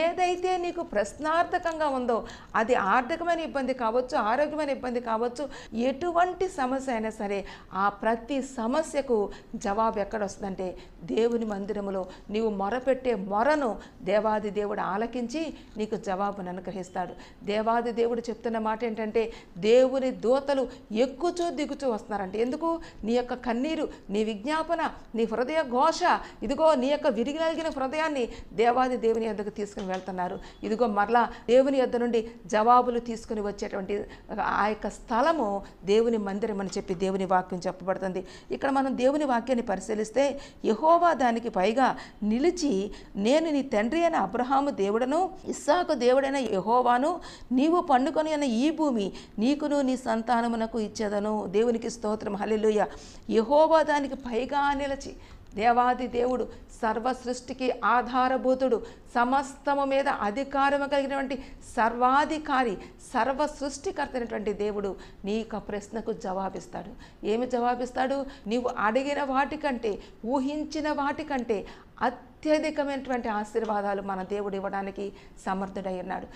ఏదైతే నీకు ప్రశ్నార్థకంగా ఉందో అది ఆర్థికమైన ఇబ్బంది కావచ్చు, ఆరోగ్యమైన ఇబ్బంది కావచ్చు, ఎటువంటి సమస్య అయినా సరే ఆ ప్రతి సమస్యకు జవాబు ఎక్కడ వస్తుందంటే దేవుని మందిరములో నీవు మొరపెట్టే మొరను దేవాది దేవుడు ఆలకించి నీకు జవాబును అనుగ్రహిస్తాడు. దేవాది దేవుడు చెప్తున్న మాట ఏంటంటే దేవుని దూతలు ఎక్కుచూ దిగుచూ వస్తున్నారంటే ఎందుకు? నీ యొక్క కన్నీరు, నీ విజ్ఞాపన, నీ హృదయ ఘోష, ఇదిగో నీ యొక్క విరిగి నలిగిన హృదయాన్ని దేవాది దేవుని యొద్దకు తీసుకుని వెళ్తున్నారు. ఇదిగో మరలా దేవుని యొద్ద నుండి జవాబులు తీసుకుని వచ్చేటువంటి ఆ యొక్క స్థలము దేవుని మందిరం అని చెప్పి దేవుని వాక్యం చెప్పబడుతుంది. ఇక్కడ మనం దేవుని వాక్యాన్ని పరిశీలిస్తే యెహోవా దానికి పైగా నిలిచి, నేను నీ తండ్రి అయిన అబ్రహాము దేవుడను, ఇస్సాకు దేవుడైన యెహోవాను, నీవు పండుకొని అన్న ఈ భూమి నీకును నీ సంతానమునకు ఇచ్చేదను. దేవునికి స్తోత్రం, హల్లెలూయా. యెహోవా దానికి పైగా నిలిచి, దేవాది దేవుడు సర్వ సృష్టికి ఆధారభూతుడు, సమస్తము మీద అధికారము కలిగినటువంటి సర్వాధికారి, సర్వ సృష్టికర్త అయినటువంటి దేవుడు నీ యొక్క ప్రశ్నకు జవాబిస్తాడు. ఏమి జవాబిస్తాడు? నీవు అడిగిన వాటికంటే, ఊహించిన వాటికంటే అత్యధికమైనటువంటి ఆశీర్వాదాలు మన దేవుడు ఇవ్వడానికి సమర్థుడై ఉన్నాడు.